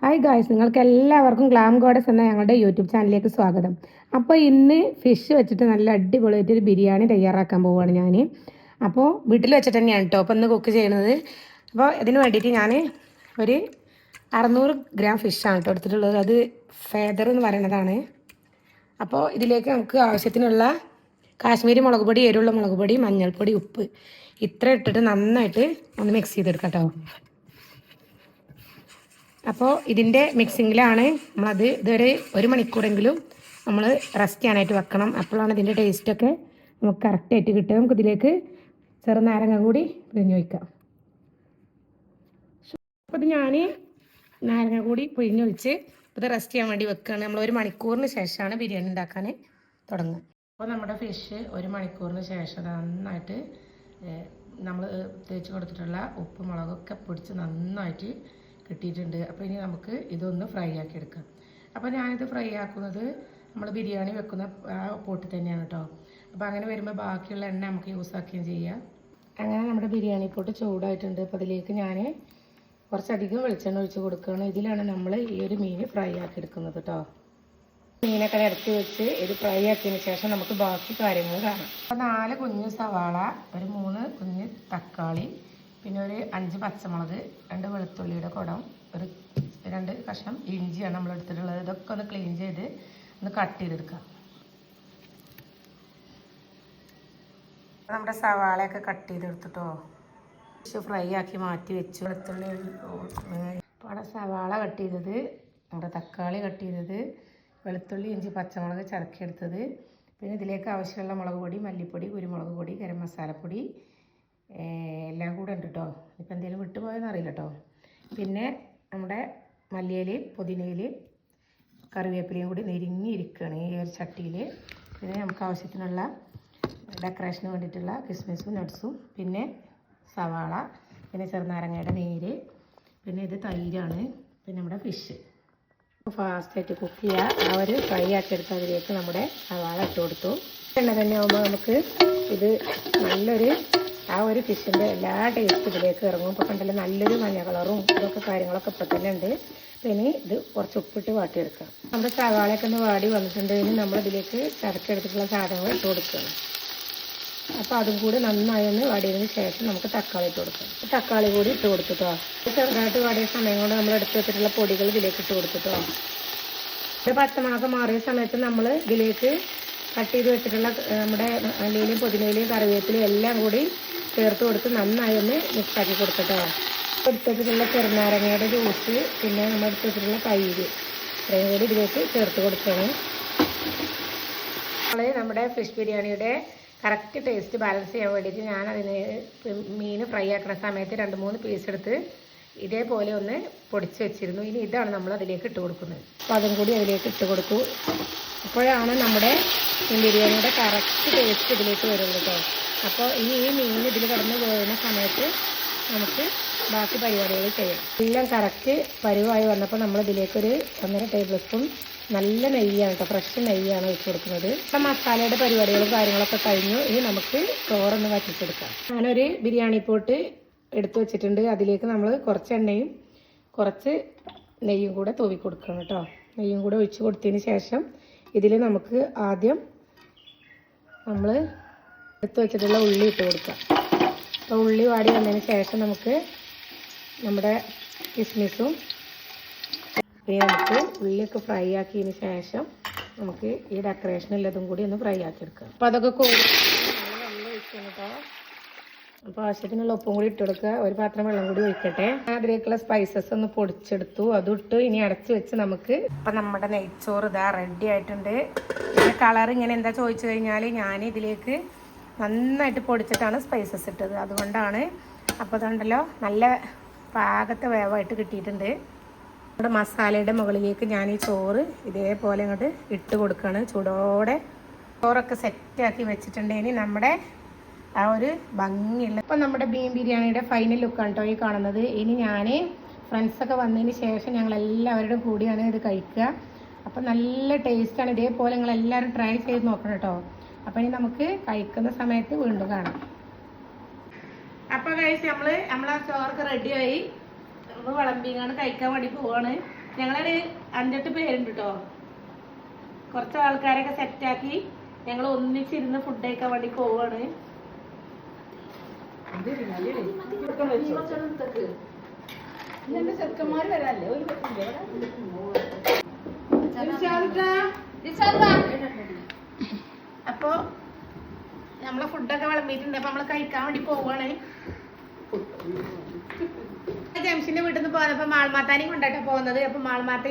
Hi guys, നിങ്ങൾക്ക് എല്ലാവർക്കും glam goddess എന്ന ഞങ്ങളുടെ യൂട്യൂബ് ചാനലിലേക്ക് സ്വാഗതം. അപ്പോൾ ഇന്ന് ഫിഷ് വെച്ചിട്ട് നല്ല അടിപൊളിയായിട്ടൊരു ബിരിയാണി തയ്യാറാക്കാൻ പോവുകയാണ് ഞാൻ. അപ്പോൾ വീട്ടിൽ വെച്ചിട്ട് തന്നെയാണ് കേട്ടോ അപ്പോൾ ഇന്ന് കുക്ക് ചെയ്യുന്നത്. അപ്പോൾ ഇതിന് വേണ്ടിയിട്ട് ഞാൻ ഒരു 600 ഗ്രാം ഫിഷാണ് കേട്ടോ എടുത്തിട്ടുള്ളത്. അത് ഫേദർ എന്ന് പറയുന്നതാണ്. അപ്പോൾ ഇതിലേക്ക് നമുക്ക് ആവശ്യത്തിനുള്ള കാശ്മീരി മുളക് പൊടി, എരിവുള്ള മുളക് പൊടി, മഞ്ഞൾപ്പൊടി, ഉപ്പ് ഇത്ര ഇട്ടിട്ട് നന്നായിട്ട് ഒന്ന് മിക്സ് ചെയ്തെടുക്കാം കേട്ടോ. അപ്പോൾ ഇതിൻ്റെ മിക്സിങ്ങിലാണ് നമ്മളത് ഇതൊരു 1 മണിക്കൂറെങ്കിലും നമ്മൾ റെസ്റ്റ് ചെയ്യാനായിട്ട് വെക്കണം. അപ്പോഴാണ് ഇതിൻ്റെ ടേസ്റ്റൊക്കെ നമുക്ക് കറക്റ്റായിട്ട് കിട്ടുക. നമുക്കിതിലേക്ക് ചെറുനാരങ്ങ കൂടി പിഴിഞ്ഞ് വയ്ക്കാം. അപ്പോൾ ഇത് ഞാൻ നാരങ്ങ കൂടി പിഴിഞ്ഞൊഴിച്ച് ഇത് റെസ്റ്റ് ചെയ്യാൻ വേണ്ടി വെക്കുകയാണ്. നമ്മൾ 1 മണിക്കൂറിന് ശേഷമാണ് ബിരിയാണി ഉണ്ടാക്കാൻ തുടങ്ങുക. അപ്പോൾ നമ്മുടെ ഫിഷ് 1 മണിക്കൂറിന് ശേഷം നന്നായിട്ട് നമ്മൾ തേച്ച് കൊടുത്തിട്ടുള്ള ഉപ്പ് മുളകൊക്കെ പിടിച്ച് നന്നായിട്ട് കിട്ടിയിട്ടുണ്ട്. അപ്പോൾ ഇനി നമുക്ക് ഇതൊന്ന് ഫ്രൈ ആക്കി എടുക്കാം. അപ്പോൾ ഞാനിത് ഫ്രൈ ആക്കുന്നത് നമ്മൾ ബിരിയാണി വെക്കുന്ന ആ പോട്ടിൽ തന്നെയാണ് കേട്ടോ. അപ്പോൾ അങ്ങനെ വരുമ്പോൾ ബാക്കിയുള്ള എണ്ണ നമുക്ക് യൂസ് ആക്കുകയും ചെയ്യാം. അങ്ങനെ നമ്മുടെ ബിരിയാണി പോട്ട് ചൂടായിട്ടുണ്ട്. അപ്പോൾ അതിലേക്ക് ഞാൻ കുറച്ചധികം വെളിച്ചെണ്ണ ഒഴിച്ച് കൊടുക്കുകയാണ്. ഇതിലാണ് നമ്മൾ ഈ ഒരു മീൻ ഫ്രൈ ആക്കി എടുക്കുന്നത് കേട്ടോ. മീനൊക്കെ നിരത്തി വെച്ച് ഇത് ഫ്രൈ ആക്കിയതിന് ശേഷം നമുക്ക് ബാക്കി കാര്യങ്ങൾ കാണാം. അപ്പോൾ 4 കുഞ്ഞ് സവാള, ഒരു 3 കുഞ്ഞ് തക്കാളി, പിന്നെ ഒരു 5 പച്ചമുളക്, 2 വെളുത്തുള്ളിയുടെ കുടം, ഒരു 2 കഷ്ണം ഇഞ്ചിയാണ് നമ്മൾ എടുത്തിട്ടുള്ളത്. ഇതൊക്കെ ഒന്ന് ക്ലീൻ ചെയ്ത് ഒന്ന് കട്ട് ചെയ്തെടുക്കാം. നമ്മുടെ സവാളയൊക്കെ കട്ട് ചെയ്തെടുത്തിട്ടോ ഫ്രൈ ആക്കി മാറ്റി വെച്ചു. വെളുത്തുള്ളി അവിടെ സവാള കട്ട് ചെയ്തത്, നമ്മുടെ തക്കാളി കട്ട് ചെയ്തത്, വെളുത്തുള്ളി, ഇഞ്ചി, പച്ചമുളക് ചതക്കിയെടുത്തത്, പിന്നെ ഇതിലേക്ക് ആവശ്യമുള്ള മുളക് പൊടി, മല്ലിപ്പൊടി, കുരുമുളക് പൊടി, ഗരം മസാലപ്പൊടി എല്ലാം കൂടെ ഉണ്ട് കേട്ടോ. ഇപ്പം എന്തെങ്കിലും വിട്ടുപോയെന്ന് അറിയില്ല കേട്ടോ. പിന്നെ നമ്മുടെ മല്ലിയിലയും പുതിനയിലയും കറിവേപ്പിലയും കൂടി നെരിഞ്ഞിരിക്കുകയാണ് ഈ ഒരു ചട്ടിയിൽ. പിന്നെ നമുക്ക് ആവശ്യത്തിനുള്ള ഡെക്കറേഷന് വേണ്ടിയിട്ടുള്ള കിസ്മിസും നട്ട്സും, പിന്നെ സവാള, പിന്നെ ചെറുനാരങ്ങയുടെ നീര്, പിന്നെ ഇത് തൈരാണ്, പിന്നെ നമ്മുടെ ഫിഷ്. ഫാസ്റ്റായിട്ട് കുക്ക് ചെയ്യുക. ആ ഒരു ഫ്രൈ ആക്കിയെടുത്ത് അതിലേക്ക് നമ്മുടെ സവാള ഇട്ട് കൊടുത്തു. എണ്ണ തന്നെ ആകുമ്പോൾ നമുക്ക് ഇത് നല്ലൊരു ആ ഒരു ഫിഷിൻ്റെ എല്ലാ ടേസ്റ്റ് ഇതിലേക്ക് ഇറങ്ങും. ഇപ്പോൾ കണ്ടല്ലോ നല്ലൊരു മഞ്ഞ കളറും ഇതൊക്കെ കാര്യങ്ങളൊക്കെ ഇപ്പം തന്നെ ഉണ്ട്. അപ്പോൾ ഇനി ഇത് കുറച്ച് ഉപ്പിട്ട് വാട്ടിയെടുക്കാം. നമ്മുടെ സവാളയൊക്കെ ഒന്ന് വാടി വന്നിട്ടുണ്ട്. ഇനി നമ്മളിതിലേക്ക് ചതക്കെടുത്തിട്ടുള്ള സാധനങ്ങൾ ഇട്ട് കൊടുക്കുകയാണ്. അപ്പോൾ അതും കൂടി നന്നായി ഒന്ന് വാടിയതിന് ശേഷം നമുക്ക് തക്കാളി ഇട്ട് കൊടുക്കാം. തക്കാളി കൂടി ഇട്ട് കൊടുത്തിട്ടോ. ചെറുതായിട്ട് വാടിയ സമയം കൊണ്ട് നമ്മൾ എടുത്ത് വെച്ചിട്ടുള്ള പൊടികൾ ഇതിലേക്ക് ഇട്ട് കൊടുത്തിട്ടോ. ഒരു പച്ചമുളക് മാറിയ സമയത്ത് നമ്മൾ ഇതിലേക്ക് കട്ട് ചെയ്ത് വെച്ചിട്ടുള്ള നമ്മുടെ മല്ലിയിലയും പുതിനയിലയും കറിവേപ്പിലയും എല്ലാം കൂടി ചേർത്ത് കൊടുത്ത് നന്നായി ഒന്ന് മിക്സാക്കി കൊടുത്തിട്ടോ. എടുത്തിട്ടുള്ള ചെറുനാരങ്ങയുടെ ജ്യൂസ്, പിന്നെ നമ്മൾ എടുത്ത് വെച്ചിട്ടുള്ള തൈര് ഇത്രയും കൂടി ഇതിലേക്ക് ചേർത്ത് കൊടുക്കണം. നമ്മൾ നമ്മുടെ ഫിഷ് ബിരിയാണിയുടെ കറക്റ്റ് ടേസ്റ്റ് ബാലൻസ് ചെയ്യാൻ വേണ്ടിയിട്ട് ഞാൻ അതിന് മീൻ ഫ്രൈ ആക്കുന്ന സമയത്ത് 2-3 പീസ് എടുത്ത് ഇതേപോലെ ഒന്ന് പൊടിച്ച് വെച്ചിരുന്നു. ഇനി ഇതാണ് നമ്മൾ അതിലേക്ക് ഇട്ട് കൊടുക്കുന്നത്. അപ്പോൾ അതും കൂടി അതിലേക്ക് ഇട്ട് കൊടുത്തു. അപ്പോഴാണ് നമ്മുടെ ബിരിയാണിയുടെ കറക്റ്റ് ടേസ്റ്റ് ഇതിലേക്ക് വരുന്നത് കേട്ടോ. അപ്പോൾ ഈ മീൻ ഇതിൽ കിടന്ന് പോകുന്ന സമയത്ത് നമുക്ക് ബാക്കി പരിപാടികൾ ചെയ്യാം. എല്ലാം കറക്റ്റ് പരുവായി വന്നപ്പോൾ നമ്മൾ ഇതിലേക്കൊരു 1.5 ടേബിൾ സ്പൂൺ നല്ല നെയ്യാണ് കേട്ടോ, ഫ്രഷ് നെയ്യാണ് ഒഴിച്ച് കൊടുക്കുന്നത്. അപ്പം മസാലയുടെ പരിപാടികളും കാര്യങ്ങളൊക്കെ കഴിഞ്ഞു. ഇനി നമുക്ക് ചോറൊന്ന് വറ്റിച്ചെടുക്കാം. ഞാനൊരു ബിരിയാണി പോട്ട് എടുത്തു വെച്ചിട്ടുണ്ട്. അതിലേക്ക് നമ്മൾ കുറച്ച് എണ്ണയും കുറച്ച് നെയ്യും കൂടെ തൂവി കൊടുക്കണം കേട്ടോ. നെയ്യും കൂടെ ഒഴിച്ച് കൊടുത്തതിന് ശേഷം ഇതിൽ നമുക്ക് ആദ്യം നമ്മൾ എടുത്ത് വെച്ചിട്ടുള്ള ഉള്ളി ഇട്ട് കൊടുക്കാം. അപ്പോൾ ഉള്ളി വാടി വന്നതിന് ശേഷം നമുക്ക് നമ്മുടെ കിസ്മിസും പിന്നെ നമുക്ക് ഉള്ളിയൊക്കെ ഫ്രൈ ആക്കിയതിന് ശേഷം നമുക്ക് ഈ ഡെക്കറേഷൻ എല്ലാതും കൂടി ഒന്ന് ഫ്രൈ ആക്കി എടുക്കാം. അപ്പോൾ അതൊക്കെ കൂടി വെള്ളം ഒഴിക്കണം കേട്ടോ. അപ്പോൾ ആവശ്യത്തിനുള്ള ഉപ്പും കൂടി ഇട്ട് കൊടുക്കുക. ഒരു പാത്രം വെള്ളം കൂടി ഒഴിക്കട്ടെ. അതിലേക്കുള്ള സ്പൈസസ് ഒന്ന് പൊടിച്ചെടുത്തു, അതിട്ട് ഇനി അടച്ച് വെച്ച് നമുക്ക് ഇപ്പം നമ്മുടെ നെയ്ച്ചോറ് ഇതാ റെഡി ആയിട്ടുണ്ട്. ഇതിൻ്റെ കളർ ഇങ്ങനെ എന്താ ചോദിച്ചു കഴിഞ്ഞാൽ ഞാൻ ഇതിലേക്ക് നന്നായിട്ട് പൊടിച്ചിട്ടാണ് സ്പൈസസ് ഇട്ടത്, അതുകൊണ്ടാണ്. അപ്പോൾ അതുണ്ടല്ലോ നല്ല പാകത്തെ വേവായിട്ട് കിട്ടിയിട്ടുണ്ട്. നമ്മുടെ മസാലയുടെ മുകളിലേക്ക് ഞാൻ ഈ ചോറ് ഇതേപോലെ അങ്ങോട്ട് ഇട്ട് കൊടുക്കുകയാണ് ചൂടോടെ. ചോറൊക്കെ സെറ്റാക്കി വെച്ചിട്ടുണ്ട്. ഇനി നമ്മുടെ ആ ഒരു ഭംഗിയുള്ള ഇപ്പം നമ്മുടെ ബീം ബിരിയാണിയുടെ ഫൈനൽ ലുക്കാണ് കേട്ടോ ഈ കാണുന്നത്. ഇനി ഞാൻ ഫ്രണ്ട്സൊക്കെ വന്നതിന് ശേഷം ഞങ്ങളെല്ലാവരോടും കൂടിയാണ് ഇത് കഴിക്കുക. അപ്പം നല്ല ടേസ്റ്റാണ്. ഇതേപോലെ നിങ്ങളെല്ലാവരും ട്രൈ ചെയ്ത് നോക്കണം കേട്ടോ. അപ്പം ഇനി നമുക്ക് കഴിക്കുന്ന സമയത്ത് വീണ്ടും കാണാം. അപ്പോൾ കഴിച്ച് നമ്മളെ ചോറൊക്കെ റെഡിയായി. നമ്മൾ വിളമ്പിങ്ങാണ് കഴിക്കാൻ വേണ്ടി പോവാണ്. ഞങ്ങളൊരു 5-8 പേരുണ്ട് കേട്ടോ. കുറച്ച് ആൾക്കാരൊക്കെ സെറ്റാക്കി ഞങ്ങൾ ഒന്നിച്ചിരുന്ന് ഫുഡ് കഴിക്കാൻ വേണ്ടി പോവാണ്. ചെറുക്കന്മാര് വരാല്ലേ? അപ്പൊ നമ്മളെ ഫുഡൊക്കെ വിളമ്പിയിട്ടുണ്ട്. അപ്പൊ നമ്മള് കഴിക്കാൻ വേണ്ടി പോവാണ്. ജംഷിന്റെ വീട്ടിൽ നിന്ന് പോകുന്നപ്പോ മാൾമാത്താനെയും കൊണ്ടാട്ടോ പോകുന്നത്. അപ്പൊ മാൾമാത്ത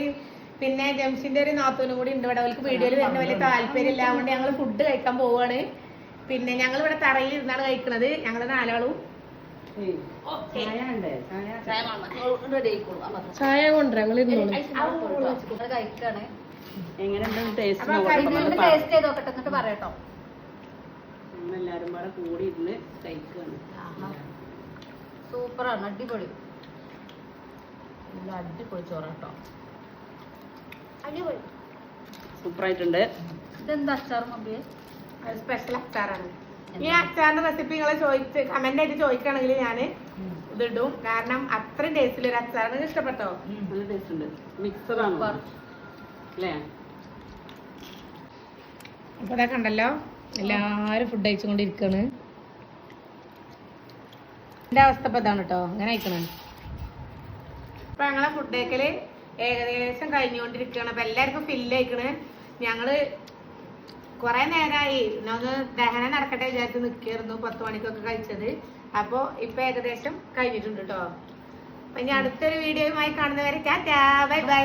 പിന്നെ ജംഷിന്റെ ഒരു നാത്തൂനും കൂടി ഉണ്ട് ഇവിടെ. അവർക്ക് വീഡിയോയിൽ വരുന്ന വലിയ താല്പര്യം ഇല്ല. അതുകൊണ്ട് ഞങ്ങൾ ഫുഡ് കഴിക്കാൻ പോവാണ്. പിന്നെ ഞങ്ങൾ ഇവിടെ തറയിൽ ഇരുന്നാണ് കഴിക്കണത്. ഞങ്ങള് 4 ആളും. ചായ കൊണ്ടുവരാ ഞങ്ങൾ കഴിക്കാണ്. പറയട്ടോ. എല്ലാരും കൂടെ കൂടി ഇരുന്ന് കഴിക്കാണ്. സൂപ്പറാണ്, അടിപൊളി. അടിപൊളി ചോറാട്ടോ, അടിപൊളി, സൂപ്പറായിട്ടുണ്ട്. ഇതെന്താ അച്ചാർ? സ്പെഷ്യൽ അച്ചാറാണ്. ഈ അച്ചാറിന്റെ റെസിപ്പി നിങ്ങളെ ചോദിച്ച് കമന്റ് ആയിട്ട് ചോദിക്കുകയാണെങ്കിൽ ഞാൻ ഇതിടും. കാരണം അത്രയും ടേസ്റ്റിൽ ഒരു അച്ചാറാണ്. ഇഷ്ടപ്പെട്ടോ? നല്ല ടേസ്റ്റ് ഉണ്ട്. മിക്സറാണ് അല്ലേ? അപ്പൊ ഇതൊക്കെ ഉണ്ടല്ലോ, എല്ലാരും ഫുഡ് കഴിച്ചുകൊണ്ടിരിക്കാണ്. എന്റെ അവസ്ഥ ഇപ്പൊ ഇതാണ് കേട്ടോ, അങ്ങനെ കഴിക്കണേ. ഇപ്പൊ ഞങ്ങളെ ഫുഡ് കഴിക്കല് ഏകദേശം കഴിഞ്ഞുകൊണ്ടിരിക്കുകയാണ്. അപ്പൊ എല്ലാവർക്കും ഫില്ല് കഴിക്കണ്. ഞങ്ങള് കുറെ നേരമായി നമുക്ക് ദഹനം നടക്കട്ടെ വിചാരിച്ച് നിൽക്കായിരുന്നു. 10 മണിക്കൊക്കെ കഴിച്ചത്. അപ്പൊ ഇപ്പൊ ഏകദേശം കഴിഞ്ഞിട്ടുണ്ട് കേട്ടോ. അപ്പൊ ഇനി അടുത്തൊരു വീഡിയോയുമായി കാണുന്നവരെ ടാറ്റാ, ബൈ ബൈ.